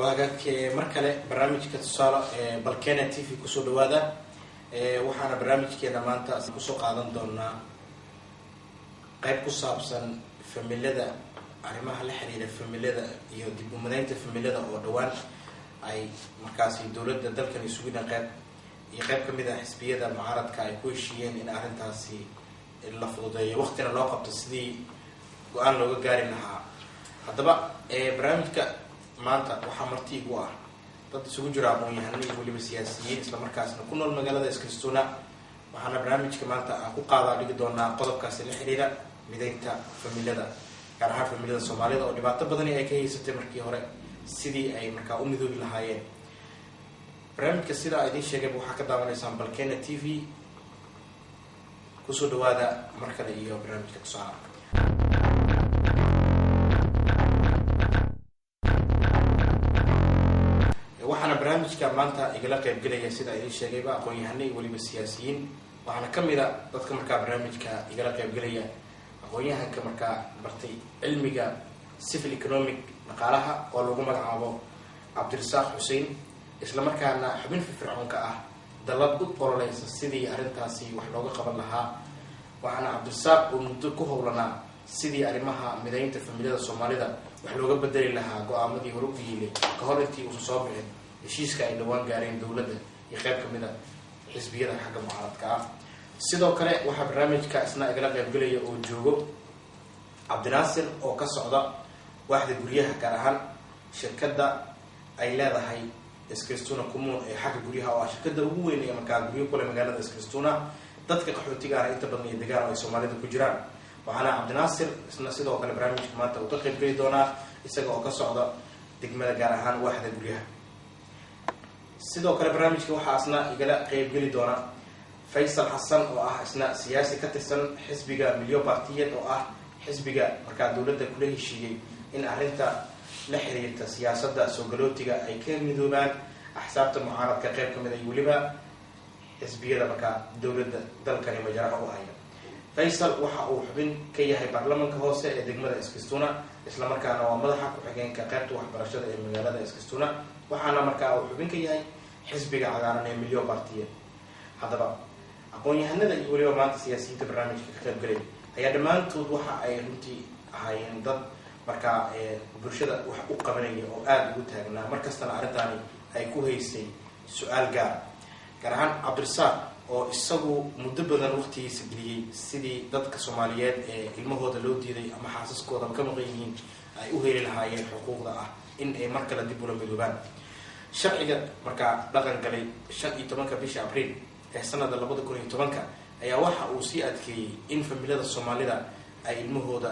وهاك مركله برنامج كتصال بالكينا تي في كسو دوادا waxaana barnaamijkeena maanta ku soo qaadan doonaa qayb ku saabsan familada arrimaha la xiriira familada iyo dib u madaynta familada oo dhawaan ay markaasi dawladda dalkan isugu qayb kamid ah xisbiyada mucaaradka ay ku heshiiyeen in arrintaasi la fududeeyo waqtina loo qabto sidii go'aan looga gaari lahaa haddaba barnaamijka maanta waxaa marti igu ah dad isugu jira aqoon-yahano iyo weliba siyaasiyiin isla markaasna ku nool magaalada Eskilstuna waxaana barnaamijka maanta aan ku qaadaa dhigi doonaa qodobkaasi la xiriira mideynta familada gaar ahaan familada Soomaalida oo dhibaato badan ay ka haysatay markii hore sidii ay markaa u midoobi lahaayeen barnaamijka sida ay idin sheegay waxaa ka daawanaysaan Balkeena TV ku soo dhawaada markale iyo barnaamijka Tusaale waxaana barnaamijka maanta igala qayb galaya sida ay sheegayba aqoon-yahano iyo waliba siyaasiyiin waxaana kamid ah dadka markaa barnaamijka igala qayb galaya aqoon-yahanka markaa bartay cilmiga civil economic dhaqaalaha oo lagu magacaabo Cabdirasaaq Xuseen isla markaana xubin firfircoonka ah dalad u qoroleysa sidii arrintaasi wax looga qaban lahaa waxaana Cabdirasaaq uu muddo ku howlanaa sidii arrimaha mideynta familada Soomaalida wax looga bedeli lahaa go'aamadii hore u yilay ka hor intii uu soo bixin heshiiska ay dhawaan gaareen dawladda iyo qayb kamid ah xisbiyada xagga mucaaradka ah sidoo kale waxa barnaamijka isna igala qayb galaya oo joogo Cabdinaasir oo ka socda waaxda guryaha gaar ahaan shirkadda ay leedahay Eskilstuna Commun ee xagga guryaha oo shirkadda ugu weyn ee markaa guryo kale magaalada Eskilstuna dadka qaxootiga ah inta badan iyo deegaan ay Soomaalida ku jiraan waxaana Cabdinaasir isna sidoo kale barnaamijka maanta uu ka qayb gali doonaa isaga oo ka socda degmada gaar ahaan waaxda guryaha sidoo kale barnaamijka waxaa isna igala qayb gali doona Faysal Xasan oo ah isna siyaasi ka tirsan xisbiga Milyo Partiyad oo ah xisbiga markaa dawladda kula heshiiyay in arrinta la xiriirta siyaasadda soo galootiga ay ka midoobaan axsaabta mucaaradka qayb kamid ah waliba xisbiyada markaa dawladda dalkani majaraha u haya Faysal waxa uu xubin ka yahay baarlamaanka hoose ee degmada Eskilstuna isla markaana waa madaxa ku xigeenka qaybta waxbarashada ee magaalada Eskilstuna waxaana markaa uu xubin ka yahay xisbiga cagaaran ee Milyo Partiyad haddaba aqoon-yahanada iyo waliba maanta siyaasiyiinta barnaamijka ka qayb galay ayaa dhammaantood waxa ay runtii ahaayeen dad markaa bulshada wax u qabanaya oo aad ugu taagnaa markastana arrintaani ay ku haysay su'aal gaar ahaan Cabdirasaaq oo isagu muddo badan waqtigiisa geliyay sidii dadka Soomaaliyeed ee ilmahooda loo diiday ama xaasaskooda ka maqan yihiin ay u heli lahaayeen xuquuqda ah in ay mar kale dib u midoobaan sharciga markaa dhaqan galay 15 bisha Abriil ee sanada 2010 ayaa waxa uu sii adkeeyay in familada Soomaalida ay ilmahooda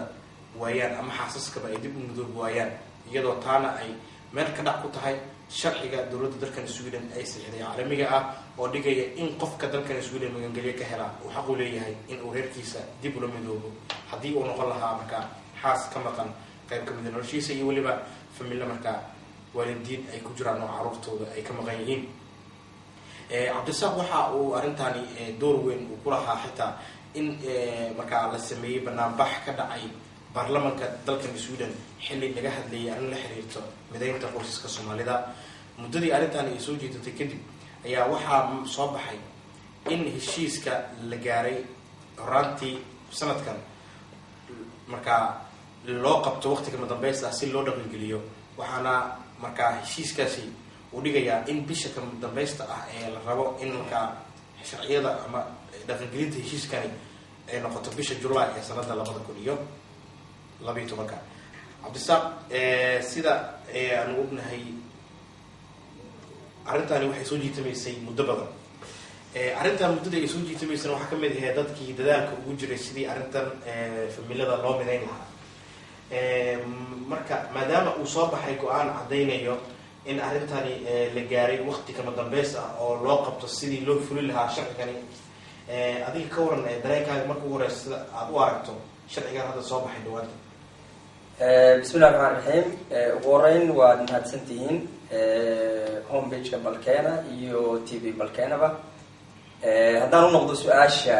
waayaan ama xaasaskaba ay dib u midoob waayaan iyadoo taana ay meel ka dhac ku tahay sharciga dawladda dalkan Sweden ay saxiixday caalamiga ah oo dhigaya in qofka dalkan Sweden magangelyo ka hela uu xaq u leeyahay in uu reerkiisa dib u midoobo haddii uu noqon lahaa markaa xaas ka maqan qayb kamid ah noloshiisa iyo waliba familada markaa waalidiin ay ku jiraan oo carruurtooda ay ka maqan yihiin Cabdirasaaq waxa uu arrintaani door weyn u ku lahaa xitaa in markaa la sameeyay barnaamij ka dhacay baarlamaanka dalkan Sweden xilli laga hadlayay arrin la xiriirto mideynta qoysaska Soomaalida muddadii arrintaani ay soo jeedatay kadib ayaa waxaa soo baxay in heshiiska la gaaray horaantii sanadkan markaa loo qabto waqtiga madambeysta si loo dhaqangeliyo waxaana markaa heshiiskaasi uu dhigayaa in bisha ka dambaysta ah ee la rabo in markaa sharciyada ama dhaqangelinta heshiiskani ay noqoto bisha July ee sanada 2012 Cabdirasaaq sida aan ognahay arrintaani waxay soo jiitamaysay muddo badan arrintan muddada ay soo jiitamaysay waxa kamid ah dadkii dadaalka ugu jiray sidii arrintan familada loo mideyn lahaa marka maadaama uu soo baxay go'aan cadeynayo in arrintani la gaaray waqti kama dambeys ah oo loo qabto sidii loo fulin lahaa sharcigani adiga ka waran dareenkaaga marka ugu horeysa sida aad u aragto sharcigan hadda soo baxay dhawaanta bismillahi rahmaani rahiim ugu horeyn waad mahadsantihiin homepage-ka Balkeena iyo TV Balkeenaba haddaan u noqdo su-aasha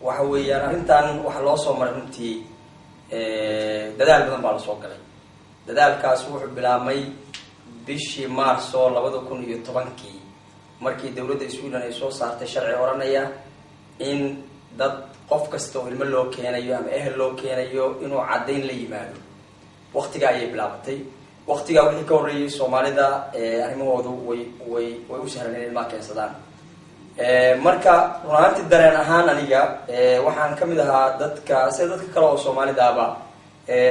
waxa weeyaan arrintan waxa loo soo maray runtii dadaal badan baa la soo galay dadaalkaas wuxuu bilaabmay bishii Maarso 2010 markii dawladda Sweden ay soo saartay sharci oranaya in dad qof kasta oo ilmo loo keenayo ama ehel loo keenayo inuu cadeyn la yimaado waqtiga ayay bilaabatay waqtiga wixii ka horeeyay Soomaalida arrimahoodu way u sahlaneen ilmaha keensadaan marka runtii dareen ahaan aniga waxaan kamid ahaa dadka kale oo Soomaalida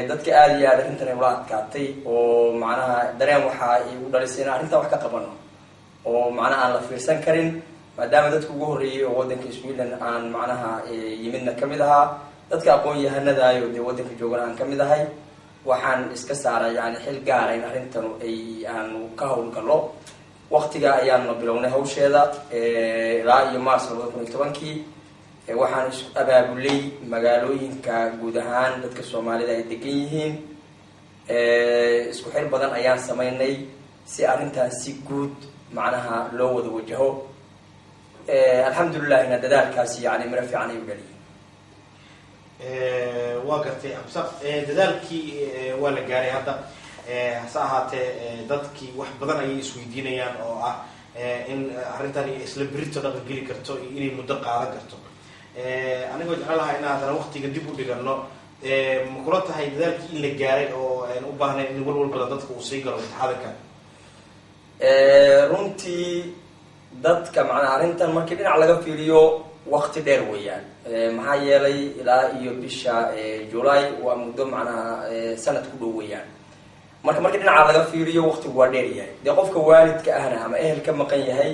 dadka aad iyo aad arrintan ula adkaatay oo macnaha dareen waxa ay u dhalisay arrinta wax ka qabano oo macnaha aan la fiirsan karin maadaama dadku ugu horeeyay oo wadanka Sweden aan macnaha yimidna kamid ahaa dadka aqoon-yahanada ayo wadanka joogana aan kamid ahay waxaan iska saaray yani xil gaar ah in arrintan ay aan ka howlgalo waqtiga ayaan bilownay hawsheeda ilaa iyo Maarso 2010 waxaan isku abaabulay magaalooyinka guud ahaan dadka Soomaalida ay degan yihiin isku xir badan ayaan sameynay si arrintan si guud macnaha loo wada wajaho alxamdulillah ina dadaalkaasi yani mara fiican ay u galiyeen waa gartay absaq dadaalkii waa la gaaray hadda hase ahaatee dadkii wax badan ayay isweydiinayaan oo ah in arrintan isla berito dhaqan geli karto iyo inay muddo qaadan karto anigoo jecelahay in haddana waqtiga dib u dhigano ma kula tahay dadaalkii in la gaaray oo aan u baahnayn in walwal badan dadka uu sii galo imtixaanka runtii dadka macnaha arrintan markii dhinac laga fiiriyo waqti dheer weeyaan maxaa yeelay ilaa iyo bisha July waa muddo macnaha sanad ku dhow weeyaan markii dhinaca laga fiiriyo waqtigu waa dheer yahay de qofka waalidka ahna ama ehelka maqan yahay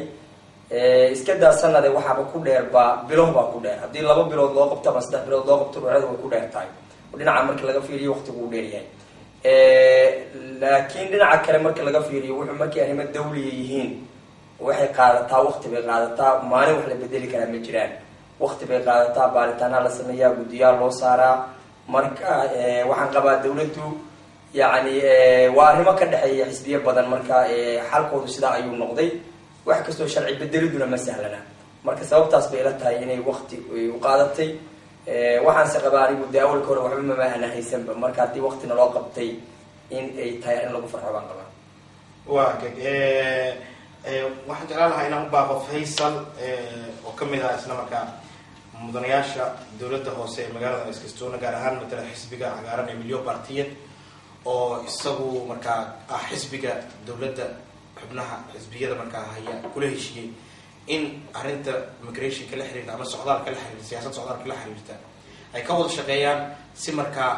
iska daa sanade waxaaba ku dheerba bilow baa ku dheer haddii 2 bilood loo qabto ama 3 bilood loo qabto ruuxda way ku dheer tahay dhinaca markii laga fiiriyo waqtigu uu dheer yahay laakiin dhinaca kale markii laga fiiriyo wuxuu markii arrimo dawliga yihiin waxay qaadataa waqti bay qaadataa maalin wax la bedeli karaa ma jiraan waqti bay qaadataa baaritaana la sameeyaa guddiyaal loo saaraa marka waxaan qabaa dawladdu yani waa arrimo ka dhaxeeya xisbiyo badan marka xalkoodu sidaa ayuu noqday wax kastoo sharci bedeliduna ma sahlana marka sababtaas bay ila tahay inay waqti u qaadatay waxaan se qabaa anigu de awalka hore waxba ma ana haysanba marka haddii waqtina loo qabtay in ay tahay in lagu farxo baan qabaa waxaan jeclaan lahaa inaan u baaqo Faysal oo kamid ah isla markaa mudanayaasha dawladda hoose ee magaalada Eskilstuna gaar ahaan matala xisbiga cagaaran ee Milyo Partiye oo isagu markaa ah xisbiga dawladda xubnaha xisbiyada markaa haya kula heshiiyay in arrinta migration kala xiriirta ama socdaalka la xiriirta siyaasadda socdaalka la xiriirta ay ka wada shaqeeyaan si markaa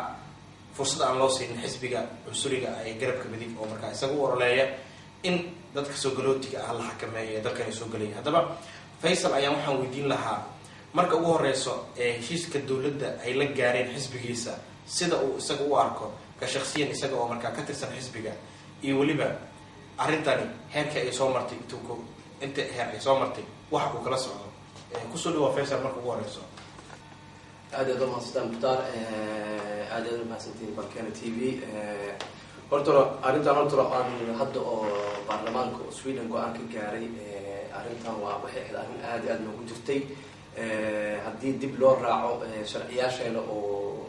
fursad aan loo siin xisbiga cusuriga ay garabka midig oo markaa isagu oroleeya in dadka soo galootiga ah la xakameeyo dalkan soo galay haddaba Faysal ayaan waxaan weydiin lahaa marka ugu horeyso heshiiska dawladda ay la gaareen xisbigiisa sida uu isaga u arko ka shakhsiyan isaga oo markaa ka tirsan xisbiga iyo waliba arrintani heerka ay soo martay inta heer ay soo martay waxa uu kala socdo kusoo dhawaad Faysal marka ugu horeyso aad ma sidaan muxtaar aad ma santiin Balkana TV horta arrintan aan hadda oo baarlamaanka Sweden go'aan ka gaaray arrintan waa waxay aad noogu jirtay haddii dib loo raaco sharciyaasheena oo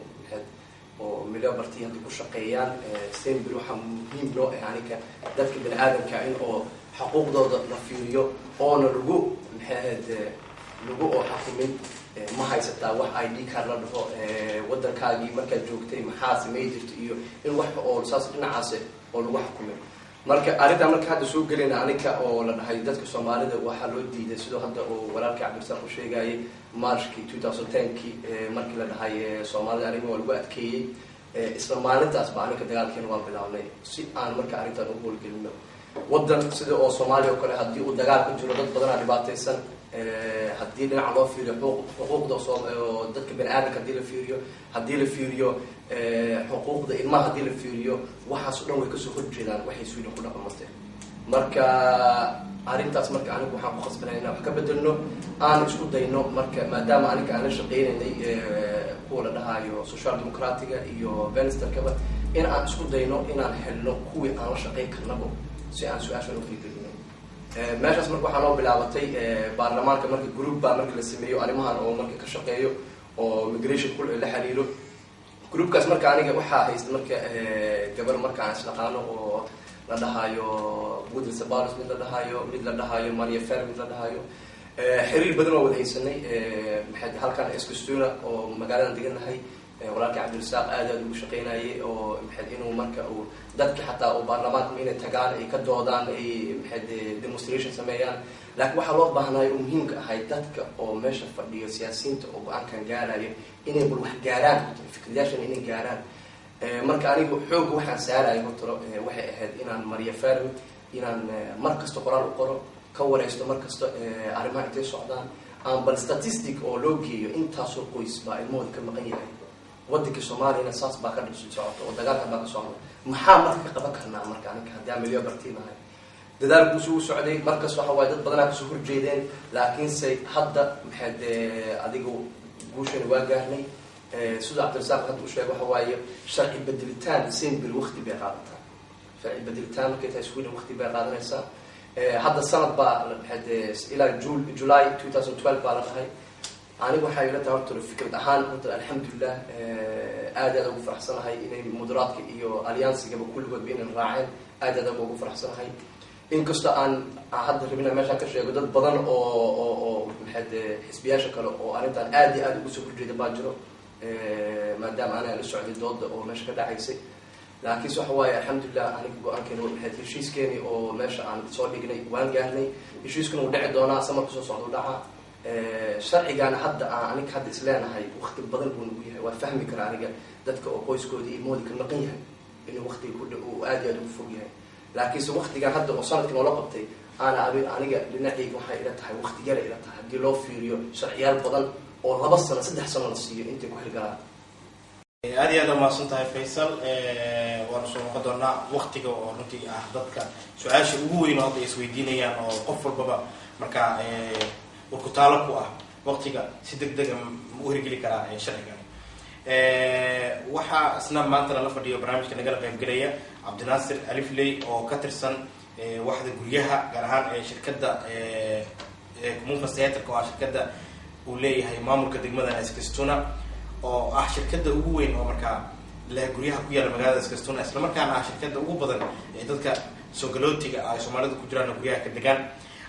Milyo Partiye hadda ku shaqeeyaan sembir waxa muhiim loo aniga dadka bini'aadamka in oo xuquuqdooda la fiiriyo oo lagu oo xukumin ma haysataa wax ID card la dhaho wadankaagii markaad joogtay maxaa sameey jirto iyo in wax oo saas dhinacaas oo lagu xukumay marka arrinta marka hadda soo galina aniga oo la dhahay dadka Soomaalida waxa loo diiday sidoo hadda oo walaalka Cabdirasaaq u sheegay March-kii 2010-kii markii la dhahay Soomaalida arrimo lagu adkeeyay isla maalintaas baa aniga dagaalkeena waa bilaabnay si aan marka arrintan u howlgelino wadan sida oo Soomaaliya kale haddii uu dagaal ku jiro dad badan dhibaataysan haddii dhinaca loo fiiriyo xuquuqda dadka bini'aadamka haddii la fiiriyo xuquuqda ilmaha haddii la fiiriyo waxaas oo dhan way kasoo horjeedaan waxay Sweden ku dhaqamatay marka arrintaas marka anigu waxaan ku khasbanay inaan wax ka bedelno aan isku dayno marka maadaama aniga aan la shaqeynay kuwa la dhahayo social democratic iyo Venstre-kaba in aan isku dayno inaan helno kuwii aan la shaqeyn karnaba si aan su'aashan u fiirino meeshaas marka waxaa noo bilaabatay baarlamaanka marka group baa marka la sameeyo arrimahan oo marka ka shaqeeyo oo migration ku la xiriiro groupkaas marka aniga waxaa haysta marka gabar marka aan isla qaano oo la dhahayo Woodley Sabalos mid la dhahayo Maria Fer mid la dhahayo xiriir badan oo wada haysanay maxay halkan Eskilstuna oo magaalada deganahay walaalka Cabdirasaaq aad ugu shaqeynayay oo maxay inuu marka uu dadka xataa oo baarlamaanka inay tagaan ay ka doodaan ay maxay demonstration sameeyaan laakiin waxa loo baahnaa oo muhiim ka ahay dadka oo meesha fadhiyo siyaasiyiinta oo go'aankan gaaraya inay bal wax gaaraan fikradaashan inay gaaraan marka anigu xoog waxaan saarayo horta waxay ahayd inaan Maria Fer inaan markasta qoraal u qoro ka wareysto markasta arrimaha intay socdaan aan bal statistic oo loo geeyo intaas oo qoys baa ilmooda ka maqan yahay waddanka Soomaaliya saas baa ka dhashay socota oo dagaalka baa ka socda maxaa marka ka qaban karnaa marka aniga haddii aan milyan bartiinahay dadaalku soo socday markaas waxa way dad badan ka soo horjeedeen laakiin say hadda maxay adigu guushan waa gaarnay sida Cabdirasaaq hadda uu sheegay waxa waaye sharci bedelitaan siin bil waqti bay qaadataa sharci bedelitaan markay tahay Sweden waqti bay qaadanaysaa hadda sanad baa maxay ilaa July 2012 baa la dhahay anigu waxay ila tahay horta fikrad ahaan horta alxamdulillah aad ugu faraxsanahay inay mudaraadka iyo alliance-ga kulligood been raaceen aad ugu faraxsanahay inkastoo aan hadda rabina meesha ka sheego dad badan oo maxay xisbiyaasha kale oo arintan aad ugu soo horjeeda baa jiro maadaama ana la socday dooda oo meesha ka dhacaysay laakiin waxa waaye alxamdulillah anigu go'aankeena waxay heshiiskeeni oo meesha aan soo dhignay waan gaarnay heshiiskuna uu dhici doonaa samarka soo socdo dhaca sharcigan hadda aniga hadda isleenahay waqti badan buu nagu yahay waa fahmi karaa aniga dadka oo qoyskoodii ilmoodi ka maqan yahay inuu waqtiga ku dhaw aad ugu fog yahay laakiin se waqtigan hadda oo sanadkan oo la qabtay aniga dhinacayga waxay ila tahay waqti yar ila tahay haddii loo fiiriyo sharciyaal badan oo 2 sano 3 sano la siiyo intay ku hirgalaan aad iyo aad umaasan tahay Faisal waan soo noqon doonaa waqtiga oo runtii ah dadka su'aasha ugu weyn oo ay isweydiinayaan oo qof walba marka ku taalo ku ah waqtiga si degdeg ah u hirgeli karaa sharcigan waxa isna maanta la fadhiyo barnaamijka naga qayb galaya Cabdinaasir Alifley oo ka tirsan waxda guryaha gaar ahaan shirkadda Community oo shirkadda uu leeyahay maamulka degmada Eskilstuna oo ah shirkadda ugu weyn oo marka la guryaha ku yaala magaalada Eskilstuna isla markaana ah shirkadda ugu badan ee dadka soo galootiga ay Soomaalidu ku jiraan guryaha ka degan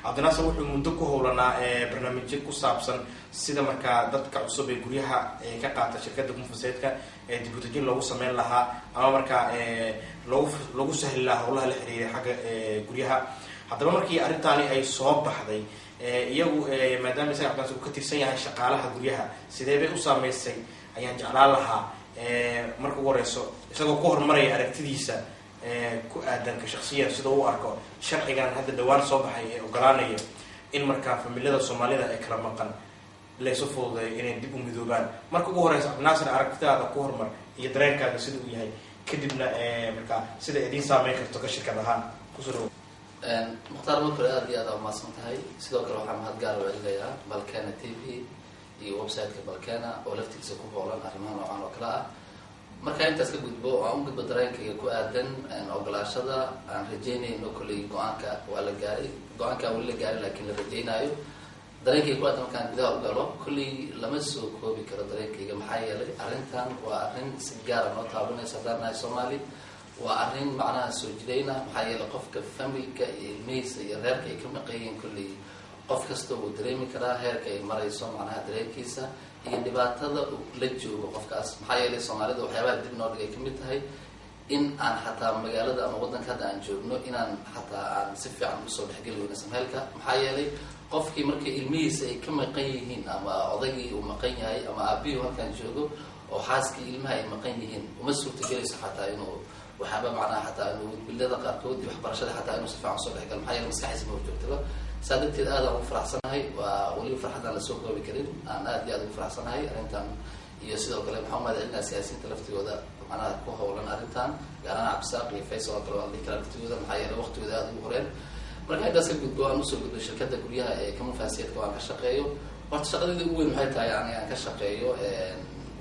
Cabdinaasir wuxuu muddo ku howlanaa barnaamijyo ku saabsan sida marka dadka cusub ee guryaha ka qaata shirkadda Community dib u dejin loogu sameyn lahaa ama marka loogu sahli lahaa howlaha la xiriira xagga guryaha haddaba markii arrintaani ay soo baxday iyagu maadaama isaga Cabdinaasir uu ka tirsan yahay shaqaalaha guryaha sidee bay u saameysay ayaan jeclaan lahaa marka ugu horeyso isagoo ku hormaraya aragtidiisa ku aadan ka shakhsiyan sida uu arko sharcigan hadda dhawaan soo baxay ee ogolaanaya in marka familada Soomaalida ay kala maqan leeso fududay inay dib u midoobaan marka ugu horeyso Cabdinaasir aragtidaada ku hormar iyo dareenkaaga sida uu yahay kadibna marka sida idin saameyn karto ka shirkad ahaan ku soo muxtaar markale aad iyo aad umaasan tahay sidoo kale waxaan mahad gaar u celinayaa Balkana TV iyo website-ka Balkana oo laftiisa ku hoolan arrimaha noocan oo kala ah marka intaas ka gudbo aan u gudbo dareenkayga ku aadan ogolaashada aan rajeynayno kulli go'aanka waa la gaaray go'aanka wali la gaaray laakiin la rajeynayo dareenkayga ku aadan markaan gudaha u galo kulli lama soo koobi karo dareenkayga maxaa yeelay arrintan waa arrin si gaar ah noo taabanaysa haddaan Soomaali waa arrin macnaha soo jirayna maxaa yeelay qofka familka iyo ilmihiisa iyo reerka ay ka maqayeen kulli qof kasta uu dareemi karaa heerka ay marayso macnaha dareenkiisa iyo dhibaatada la joogo qofkaas maxaa yeelay Soomaalida waxyaabaha dib noo dhigay kamid tahay in aan xataa magaalada ama waddanka hadda aan joogno inaan xataa aan si fiican u soo dhexgelino sameelka maxaa yeelay qofkii markii ilmihiisa ay ka maqan yihiin ama odaygii uu maqan yahay ama aabbihi halkan joogo oo xaaskii ilmaha ay maqan yihiin uma suurtagelayso xataa inuu waxaaba macnaha xataa inuu bilada qaarkood iyo waxbarashada xataa inuu si fiican soo dhexgalo maxaa yeelay maskaxiisa ma joogtaba saadabteed aad ugu faraxsanahay waa wali farxadaan la soo koobi karin aan aad iyo aad ugu faraxsanahay arrintan iyo sidoo kale maxaa madalina siyaasiyiinta laftigooda macnaha ku howlan arrintan gaar ahaan Cabdisaaq iyo Faisal oo kale waa dhikala laftigooda maxaa yeelay waqtigooda aad ugu horeen marka intaas ka gudbo aan usoo gudbo shirkadda guryaha ee Community waan ka shaqeeyo horta shaqadii ugu weyn waxay tahay aan ka shaqeeyo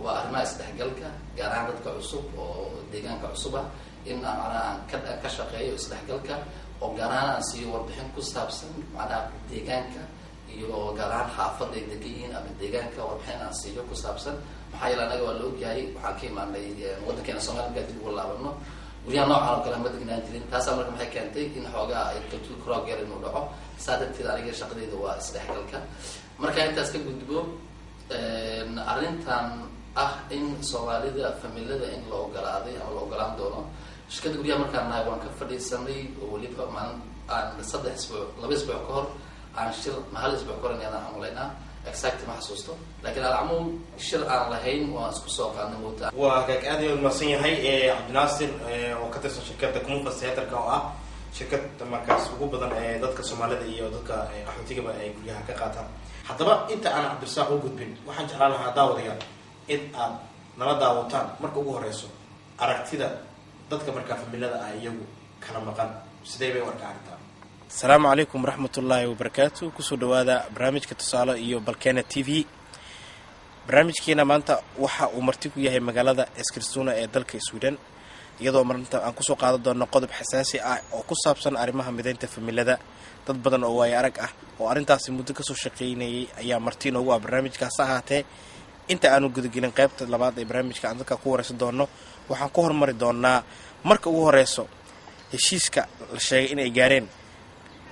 waa arrimaha isdhexgalka gaar ahaan dadka cusub oo deegaanka cusub ah in aan ka shaqeeyo isdhexgalka oo gaar ahaan aan siiyo warbixin ku saabsan macnaha deegaanka iyo gaar ahaan xaafadda ay degan yihiin ama deegaanka warbixin aan siiyo ku saabsan maxaa yeelay anaga waa la ogyahay waxaan ka imaanay waddankeena Soomaaliya dib ugu laabano guryaha noocan oo kale ma degnaan jirin taasaa marka maxay keentay in xoogaa ay kaltuul kroger inuu dhaco saa darteed aniga shaqadeyda waa isdhexgalka marka intaas ka gudbo arrintan ah in soomaalida familada in la ogolaaday ama la ogolaan doono shirkadda guryaha markaan nahay waan ka fadhiisanay oo weliba maalin aan 3 isbuuc 2 isbuuc ka hor aan shir hal isbuuc ka hor inaan amaleynaa exact ma xasuusto laakiin alcumuum shir aan lahayn waan isku soo qaadnay moodaa waa kaag aad ayuu masan yahay Cabdinaasir oo ka tirsan shirkadda Kumufas Theaterka oo ah shirkadda markaas ugu badan ee dadka Soomaalida iyo dadka qaxootiga ay guryaha ka qaataan haddaba inta aan Cabdirasaaq u gudbin waxaan jeclaan lahaa daawadayaal in aad nala daawataan marka ugu horeyso aragtida dadka markaa familada ah iyagu kala maqan sidee bay warka aragtaa السلام عليكم ورحمة الله وبركاته كسو دوادا برامج كتصالة إيو بالكينا تي في برامج كينا مانتا وحا ومرتكو يهي مقالة اسكريستونا اي دالك سويدان يدو مرنتا ان كسو قادة دون قضب حساسي او كسابسان ارمها مدينة فميلة dad badan oo way arag ah oo arintaasi muddo ka soo shaqeynayay ayaa martiin ugu barnaamijka saxaatay inta aanu gudagelin qaybta labaad ee barnaamijka aan dadka ku wareysan doono waxaan ku hormari doonaa marka ugu horeyso heshiiska la sheegay in ay gaareen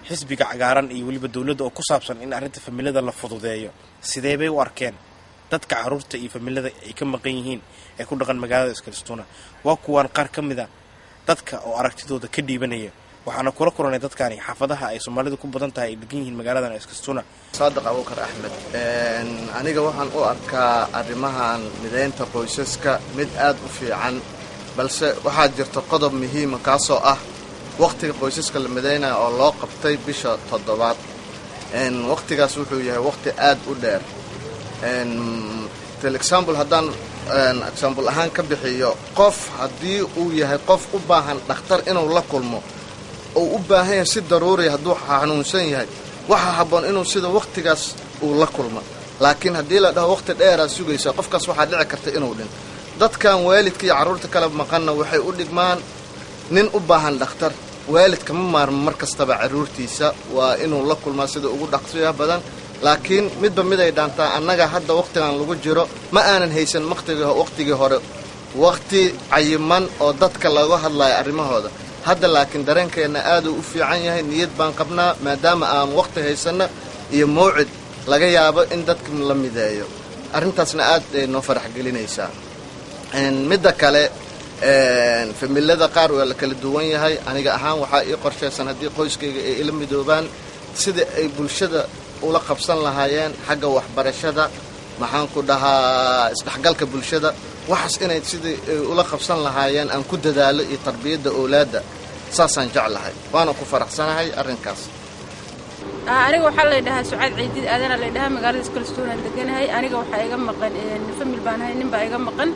xisbiga cagaaran iyo waliba dawladda oo ku saabsan in arinta familada la fududeeyo sidee bay u arkeen dadka caruurta iyo familada ay ka maqan yihiin ee ku dhaqan magaalada Iskaristoona waa kuwan qaar kamida dadka oo aragtidooda ka dhiibanaya waxaana kula kulanay dadkani xaafadaha ay Soomaalidu ku badan tahay degan yihiin magaalada Iskaristoona Saadiq Abuukar Axmed aniga waxaan u arkaa arrimahan mideynta qoysaska mid aad u fiican balse waxaa jirta qodob muhiim ah kaasoo ah waqtiga qoysaska la mideynayo oo loo qabtay bisha 7 waqtigaas wuxuu yahay waqti aad u dheer for example haddaan example ahaan ka bixiyo qof haddii uu yahay qof u baahan dhakhtar inuu la kulmo oo u baahan yahay si daruuri hadduu xanuunsan yahay waxa habboon inuu sida waqtigaas uu la kulmo laakiin haddii la dhaho waqti dheer aad sugaysa qofkaas waxaa dhici karta inuu dhinto dadkan waalidka iyo carruurta kala maqanna waxay u dhigmaan nin u baahan dhakhtar waalidka ma maarmo markastaba carruurtiisa waa inuu la kulmaa sida ugu dhaqsiyaha badan laakiin midba mid ay dhaantaa annaga hadda waqtigan lagu jiro ma aanan haysan waqtigii hore waqti cayiman oo dadka laga hadlayo arrimahooda hadda laakiin dareenkeena aad u fiican yahay niyad baan qabnaa maadaama aan waqti haysano iyo mowcid laga yaabo in dadka la mideeyo arrintaasna aad ay noo farax gelinaysaa midda kale familada qaar waa la kala duwan yahay aniga ahaan waxaa ii qorshaysan haddii qoyskayga ay ila midoobaan sida ay bulshada ula qabsan lahaayeen xagga waxbarashada maxaan ku dhahaa isdhexgalka bulshada waxaas inay sidii ula qabsan lahaayeen aan ku dadaalo iyo tarbiyadda awlaadda saasaan jeclahay waana ku faraxsanahay arrinkaas aniga waxaa la yidhahaa Sucaad Ciidid aadana la yidhahaa magaalada Iskaristoona deganahay aniga waxaa iga maqan famil baan ahay nin baa iga maqan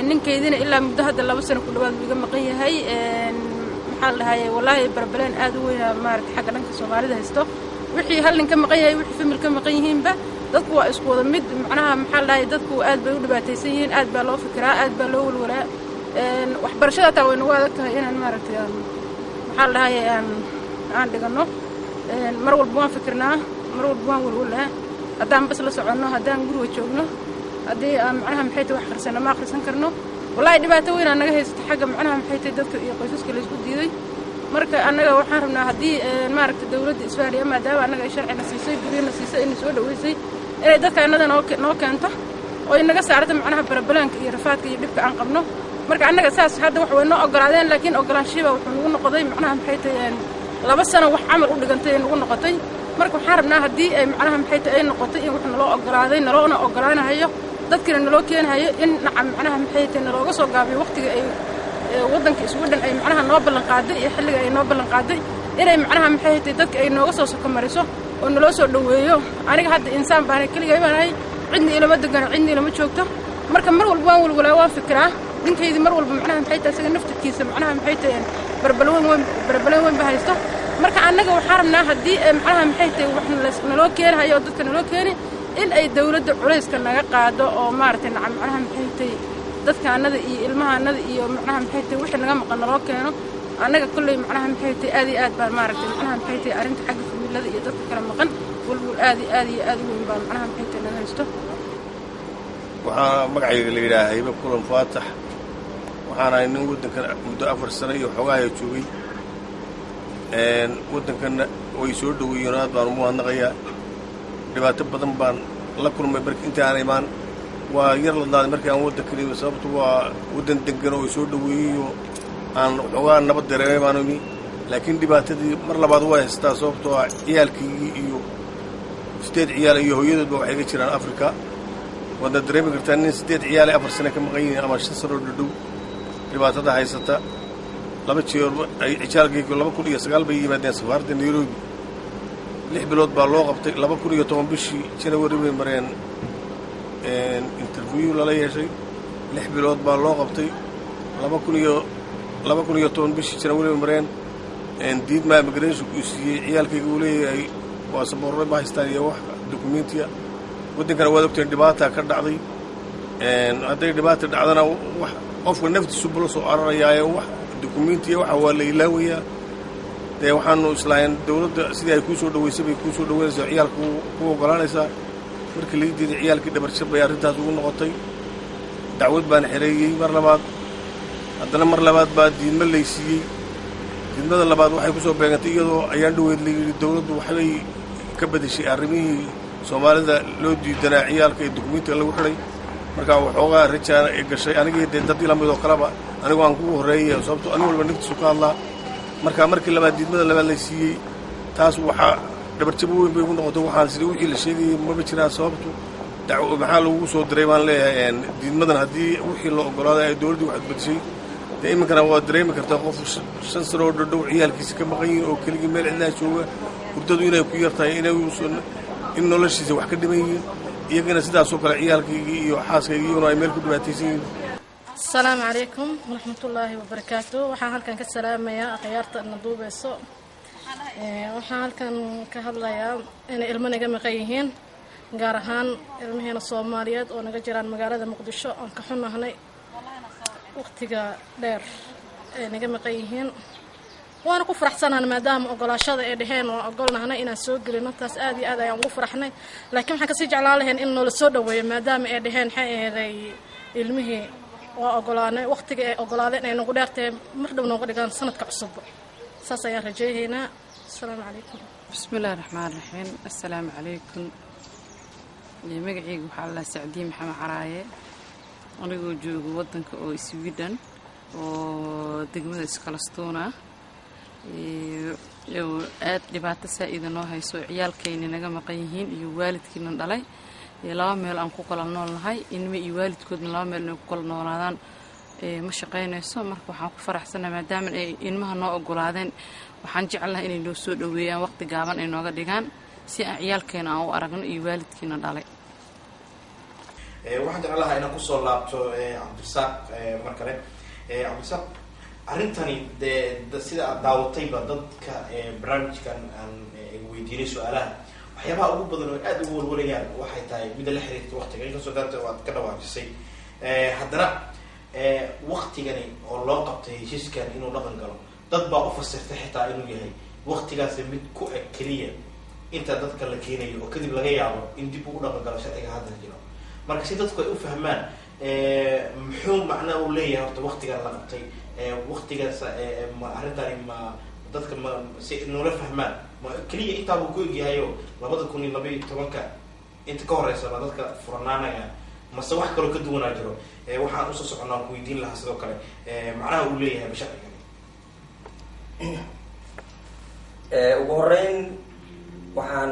ninkeydina ilaa muddo hadda 2 sano ku dhawaad iga maqan yahay maxaa la dhahay wallahi barbaleen aad u weyn maaragtay xagga dhanka Soomaalida haysto wixii hal nin ka maqan yahay wixii famil ka maqan yihiinba dadku waa isku wada mid macnaha maxaa la dhahay dadku aad bay u dhibaataysan yihiin aad baa loo fikiraa aad baa loo walwalaa waxbarashada taa way nagu adag tahay inaan maaragtay maxaa la dhahay aan dhigano mar walba waan fikirnaa mar walba waan walwalaa haddaan bas la soconno haddaan guriga joogno haddii macnaha maxay tahay wax akhrisana ma akhrisan karno wallahi dhibaato weyn aan naga haysato xagga macnaha maxay tahay dadka iyo qoysaska la isku diiday marka annaga waxaan rabnaa haddii maaragtay dawladda Isfaaliya maadaama annaga ay sharcina siisay guriyana siisay in soo dhaweysay inay dadka annada noo keento oo inaga saarto macnaha barabalaanka iyo rafaadka iyo dhibka aan qabno marka annaga saas hadda wax way noo ogolaadeen laakiin ogolaanshiba wuxuu nagu noqday macnaha maxay tahay 2 sano wax amal u dhigantay nagu noqotay marka waxaan rabnaa haddii ay macnaha maxay tahay ay noqotay in wax naloo ogolaaday naloona ogolaanayo dadkina naloo keenayo in macnaha maxay tahay nalooga soo gaabiyo waqtiga ay waddanka Sweden ay macnaha noo ballan qaaday iyo xilliga ay noo ballan qaaday inay macnaha maxay tahay dadka ay nooga soo sokomariso oo naloo soo dhaweeyo aniga hadda insaan baan kaliya baan cidna ilama degan cidna ilama joogto marka mar walba waan walwalaa waan fikiraa ninkeedii mar walba macnaha maxay tahay isaga naftirkiisa macnaha maxay tahay barbaleen weyn ba haysto marka annaga waxaan rabnaa haddii macnaha maxay tahay wax naloo keenayo dadka naloo keeni in ay dawladda culayska naga qaado oo maaragtay macnaha maxay tahay dadka annada iyo ilmaha annada iyo macnaha maxay tahay wixii naga maqan naloo keeno annaga kulley macnaha maxay tahay aad iyo aad baan maaragtay macnaha maxay tahay arrinta xagga familada iyo dadka kala maqan walwal aad iyo aad u weyn baan macnaha maxay tahay naga haysto waxaa magacayga la yidhaahaa Hayba Kulan Faatax waxaan ahay nin waddankan muddo 4 sano iyo xoogaa ay joogay waddankanna way soo dhaweeyeen aad baan ugu mahadnaqayaa dhibaato badan baan la kulmay markii intii aan imaan waa yar ladnaaday markii aan waddankan iyo sababtu waa waddan degan oo soo dhaweeyey oo aan xoogaa nabad dareemay baan imi laakiin dhibaatadii mar labaad waa haystaa sababtoo ah ciyaalkaygii iyo 8 ciyaal iyo hooyadoodba waxay ga jiraan Afrika wada dareemi kartaa nin 8 ciyaal 4 sano ka maqan yihiin ama 5 sano dhadhow dhibaatada haysata laba jeer ay ciyaalkaygu 2009 bay yimaadeen safarda Nairobi 6 bilood baa loo qabtay 2010 bishii January bay mareen interview la yeeshay 6 bilood baa loo qabtay 2010 bishii January bay mareen diid ma immigration ku siiyay ciyaalkaygu uu leeyahay waa saboorre ma haystaan iyo wax dokumentiya waddankana waa ogteen dhibaata ka dhacday hadday dhibaata dhacdana wax qofka naftiisu bula soo ararayaayo wax dokumentiya waxa waa la ilaawayaa dee waxaanu islaahayn dawladda sidii ay kuu soo dhaweysay bay kuu soo dhaweynaysaa ciyaalku ku ogolaanaysaa markii laga diiday ciyaalkii dhabarjab bay arrintaas ugu noqotay dacwad baan xereeyey mar labaad haddana mar labaad baa diidmo laysiiyey diidmada labaad waxay ku soo beegantay iyadoo ayaan dhaweyd la yidhi dawladdu waxbay ka bedeshay arrimihii soomaalida loo diidanaa ciyaalka ee dokumentiga lagu xidhay markaa waxoogaa rajaana ee gashay anigii dee dad ila midoo kaleba anigoo aan kugu horreeyay sababto anigu walba naftiisu ka hadlaa markaa markii labaad diidmada labaad la siiyey taas waxaa dhabarjabo weyn bay ugu noqotay waxaan sidii wixii la sheegayay maba jiraan sababtu maxaa lagu soo diray baan leeyahay diidmadan haddii wixii la ogolaaday ay dawladdii wax bedeshay dee iminkana waa dareemi kartaa qof 5 sano oo dhadhow ciyaalkiisa ka maqan yihiin oo keligii meel cidlaa jooga hurdadu inay ku yartahay in noloshiisa wax ka dhiman yihiin iyagana sidaasoo kale ciyaalkaygii iyo xaaskaygii iyaguna ay meel ku dhibaataysan yihiin السلام عليكم ورحمة الله وبركاته وحان هالكان كسلاميا أخيارتا النضوبيسو وحان هالكان كهدلايا إن إلمانيغا مقايهين gaarahaan ilmaheena Soomaaliyeed oo naga jiraan magaalada Muqdisho aan ka xunahay waqtiga dheer ee naga maqan yihiin waana ku faraxsanahay maadaama ogolaashada ay dhaheen oo ogolnahay inaan soo galino taas aad iyo aad ayaan ugu faraxnay laakiin waxaan ka sii jeclaan lahayn in noo la soo dhaweeyo maadaama ay dhaheen xaeeday ilmihii waa ogolaanay waqtiga ay ogolaadeen ay nagu dheertay mar dhow nooga dhigaan sanadka cusub saas ayaan rajaynaynaa assalaamu calaykum bismillaahir rahmaanir rahiim assalaamu calaykum magacaygu waxaa la Sacdiin Maxamed Caraaye anigoo joogo waddanka oo Sweden oo degmada Iskalastoona aad dhibaato saaid noo hayso ciyaalkayna naga maqan yihiin iyo waalidkiina dhalay laba meel aan ku kala noolnahay inma iyo waalidkoodna laba meel ay ku kala noolaadaan ma shaqaynayso marka waxaan ku faraxsanahay maadaama ay ilmaha noo ogolaadeen waxaan jeclahay inay noo soo dhaweeyaan waqti gaaban ay nooga dhigaan si aan ciyaalkeena aan u aragno iyo waalidkiina dhalay waxaan jeclahay inaan kusoo laabto Cabdirasaaq mar kale Cabdirasaaq arrintani sida aad daawatayba dadka barnaamijkan aan weydiinay su'aalaha waxyaabaha ugu badan oo aad ugu walwalayaan waxay tahay mid la xiriirta waqtiga inkastoo daanta waad ka dhawaajisay haddana waqtigani oo loo qabtay heshiiskan inuu dhaqan galo dad baa u fasirtay xitaa inuu yahay waqtigaasi mid ku eg keliya inta dadka la keenayo oo kadib laga yaabo in dib ugu dhaqan galo sharciga hadda jiro marka si dadku ay u fahmaan muxuu macna uu leeyahay horta waqtigan la qabtay waqtigaas ma arrintani ma dadka ma si noola fahmaan ma keliya intaa uu ku egyahayo 2012 inta ka horeysa ma dadka furanaanaya mase wax kaloo ka duwanaa jiro waxaan usoo soconaa ku weydiin lahaa sidoo kale macnaha uu leeyahay basharcigan ugu horeyn waxaan